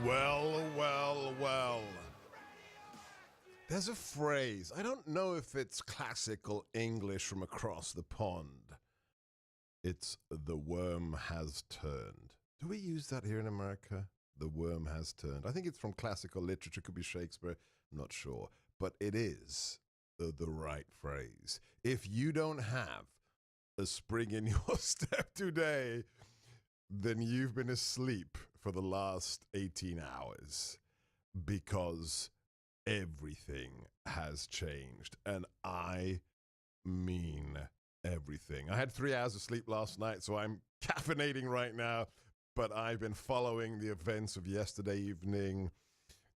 Well, well, well. There's a phrase. I don't know if it's classical English from across the pond. It's "the worm has turned." Do we use that here in America? The worm has turned. I think it's from classical literature. Could be Shakespeare. I'm not sure. But it is the right phrase. If you don't have a spring in your step today, then you've been asleep for the last 18 hours because everything has changed. And I mean everything. I had 3 hours of sleep last night, so I'm caffeinating right now, but I've been following the events of yesterday evening,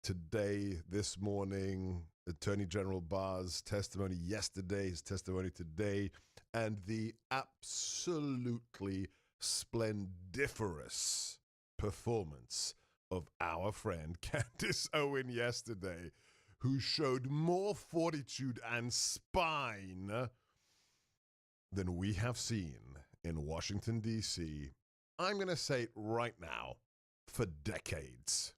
today, this morning, Attorney General Barr's testimony yesterday, his testimony today, and the absolutely splendiferous performance of our friend Candace Owens yesterday, who showed more fortitude and spine than we have seen in Washington, D.C., I'm going to say it right now, for decades.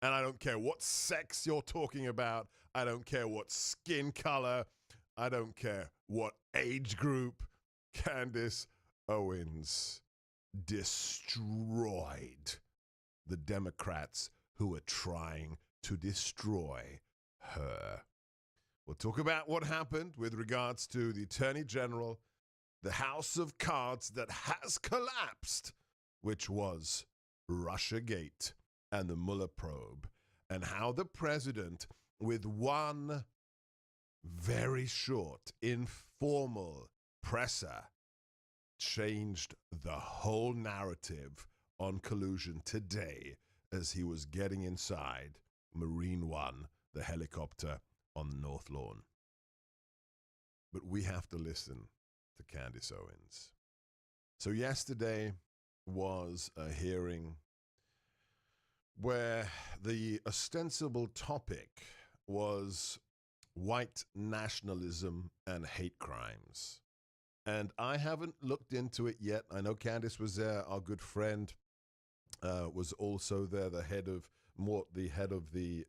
And I don't care what sex you're talking about. I don't care what skin color. I don't care what age group. Candace Owens destroyed the Democrats who were trying to destroy her. We'll talk about what happened with regards to the Attorney General, the house of cards that has collapsed, which was Russiagate and the Mueller probe, and how the president, with one very short, informal presser, changed the whole narrative on collusion today as he was getting inside Marine One, the helicopter on the North Lawn. But we have to listen to Candace Owens. So yesterday was a hearing where the ostensible topic was white nationalism and hate crimes. And I haven't looked into it yet. I know Candace was there. Our good friend was also there, the head of the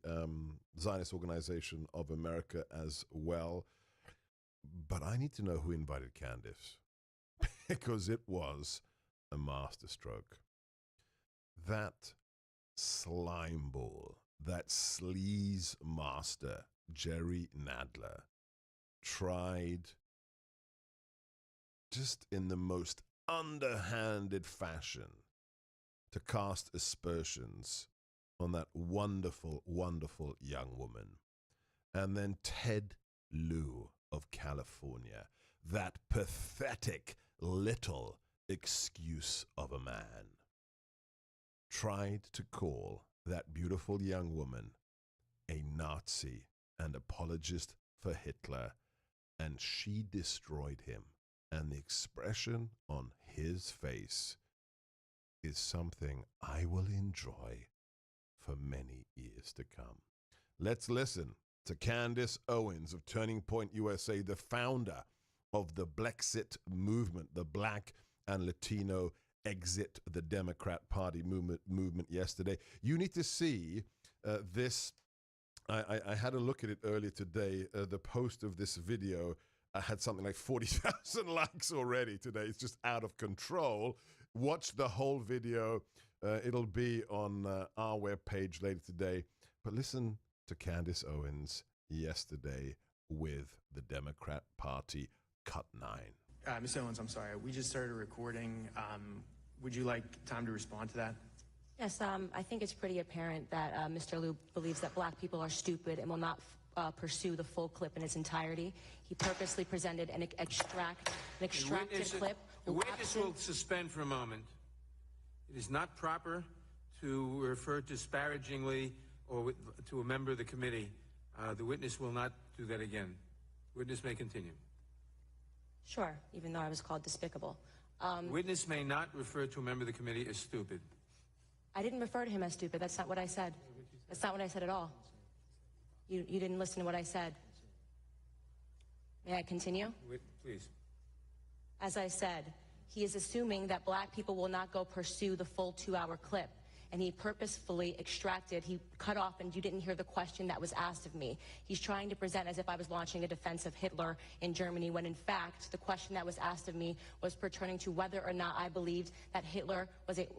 Zionist Organization of America as well. But I need to know who invited Candace, because it was a masterstroke. That slime ball, that sleaze master, Jerry Nadler, tried just in the most underhanded fashion to cast aspersions on that wonderful, wonderful young woman. And then Ted Lieu of California, that pathetic little excuse of a man, tried to call that beautiful young woman a Nazi and apologist for Hitler, and she destroyed him. And the expression on his face is something I will enjoy for many years to come. Let's listen to Candace Owens of Turning Point USA, the founder of the Blexit movement, the Black and Latino Exit the Democrat Party movement yesterday. You need to see this. I had a look at it earlier today. The post of this video had something like 40,000 likes already today. It's just out of control. Watch the whole video. It'll be on our webpage later today. But listen to Candace Owens yesterday with the Democrat Party Cut 9. Ms. Owens, I'm sorry. We just started recording. Would you like time to respond to that? Yes, I think it's pretty apparent that Mr. Lieu believes that black people are stupid and will not pursue the full clip in its entirety. He purposely presented an extracted clip. The witness will suspend for a moment. It is not proper to refer disparagingly or to a member of the committee. The witness will not do that again. Witness may continue. Sure, even though I was called despicable. Witness may not refer to a member of the committee as stupid. I didn't refer to him as stupid. That's not what I said. That's not what I said at all. You didn't listen to what I said. May I continue? Please. As I said, he is assuming that black people will not go pursue the full 2-hour clip. and he purposefully he cut off, and you didn't hear the question that was asked of me. He's trying to present as if I was launching a defense of Hitler in Germany, when in fact, the question that was asked of me was pertaining to whether or not I believed that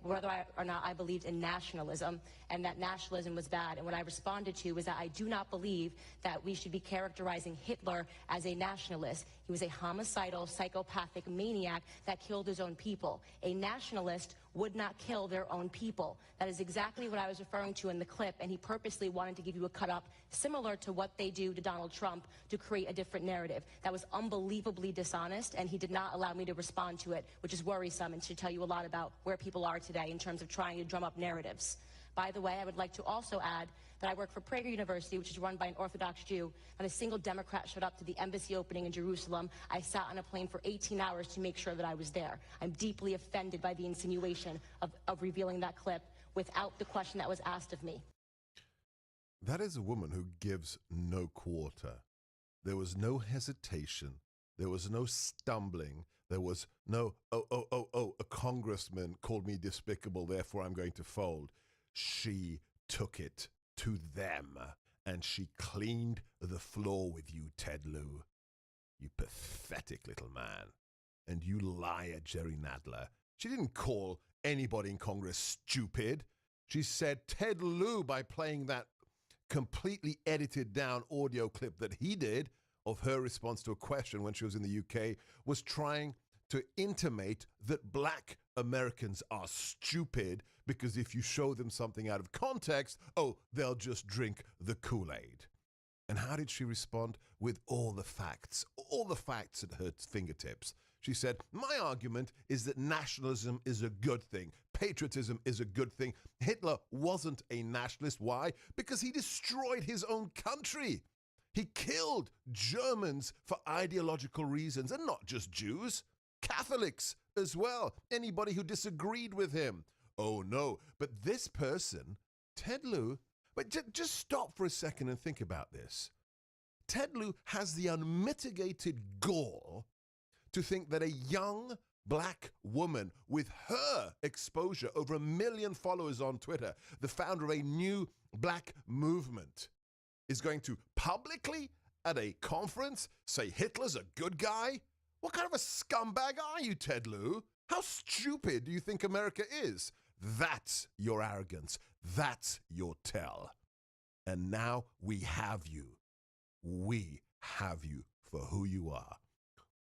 whether or not I believed in nationalism, and that nationalism was bad. And what I responded to was that I do not believe that we should be characterizing Hitler as a nationalist. He was a homicidal, psychopathic maniac that killed his own people. A nationalist would not kill their own people. That is exactly what I was referring to in the clip, and he purposely wanted to give you a cut-up similar to what they do to Donald Trump to create a different narrative. That was unbelievably dishonest, and he did not allow me to respond to it, which is worrisome and should tell you a lot about where people are today in terms of trying to drum up narratives. By the way, I would like to also add that I work for Prager University, which is run by an Orthodox Jew. Not a single Democrat showed up to the embassy opening in Jerusalem. I sat on a plane for 18 hours to make sure that I was there. I'm deeply offended by the insinuation of revealing that clip without the question that was asked of me. That is a woman who gives no quarter. There was no hesitation. There was no stumbling. There was no, a congressman called me despicable, therefore I'm going to fold. She took it to them, and she cleaned the floor with you, Ted Lieu. You pathetic little man. And you liar, Jerry Nadler. She didn't call anybody in Congress stupid. She said Ted Lieu, by playing that completely edited down audio clip that he did of her response to a question when she was in the UK, was trying to intimate that black Americans are stupid because if you show them something out of context, they'll just drink the Kool-Aid. And how did she respond? With all the facts at her fingertips. She said, my argument is that nationalism is a good thing. Patriotism is a good thing. Hitler wasn't a nationalist. Why? Because he destroyed his own country. He killed Germans for ideological reasons, and not just Jews, Catholics as well, anybody who disagreed with him. Oh no, but this person, Ted Lieu, but just stop for a second and think about this. Ted Lieu has the unmitigated gall to think that a young black woman with her exposure, over 1 million followers on Twitter, the founder of a new black movement, is going to publicly at a conference say Hitler's a good guy? What kind of a scumbag are you, Ted Lieu? How stupid do you think America is? That's your arrogance. That's your tell. And now we have you. We have you for who you are.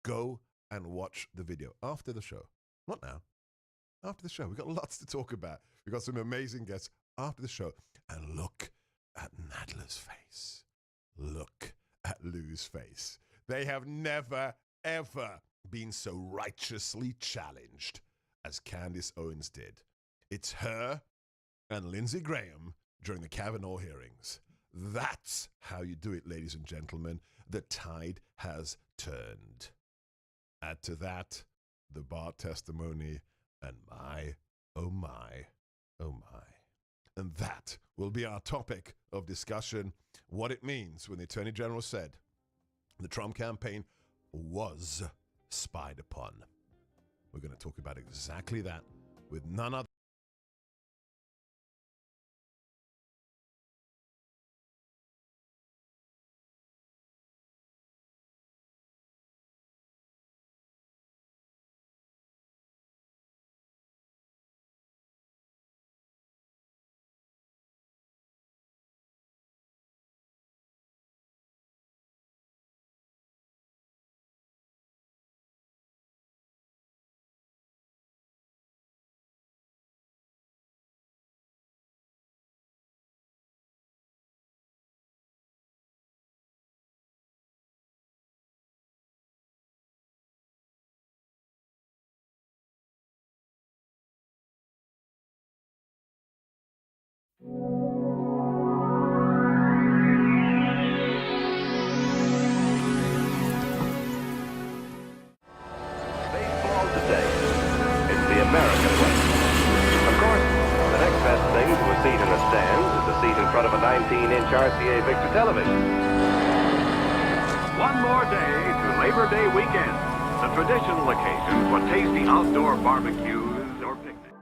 Go and watch the video after the show. Not now. After the show. We've got lots to talk about. We've got some amazing guests after the show. And look at Nadler's face. Look at Lieu's face. They have never, ever been so righteously challenged as Candace Owens did. It's her and Lindsey Graham during the Kavanaugh hearings. That's how you do it, ladies and gentlemen. The tide has turned. Add to that the Barr testimony, and my, oh my, oh my. And that will be our topic of discussion, what it means when the Attorney General said the Trump campaign was spied upon. We're going to talk about exactly that with none other. Baseball today. It's the American way. Of course, the next best thing to a seat in the stands is a seat in front of a 19-inch RCA Victor television. One more day to Labor Day weekend, the traditional occasion for tasty outdoor barbecues or picnics.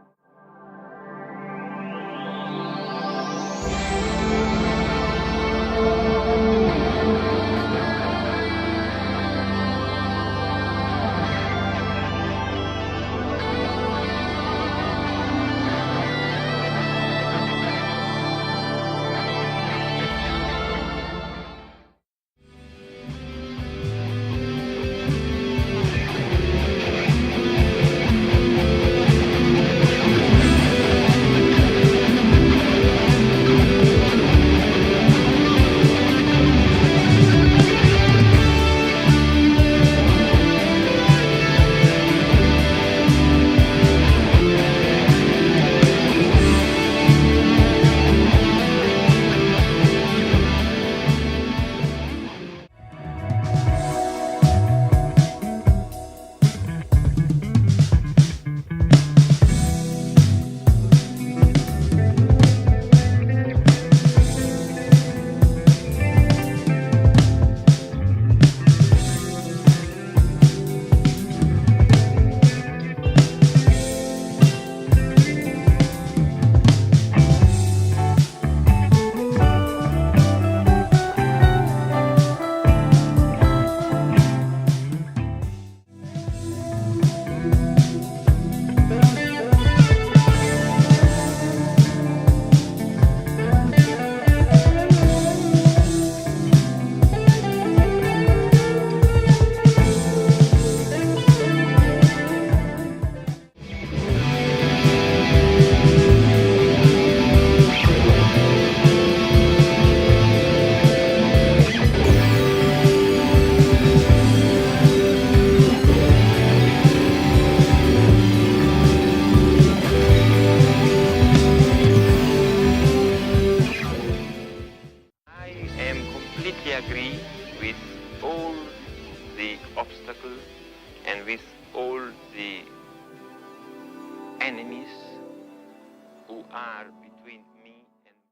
all the enemies who are between me and...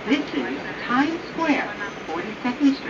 This is Times Square, 42nd Street.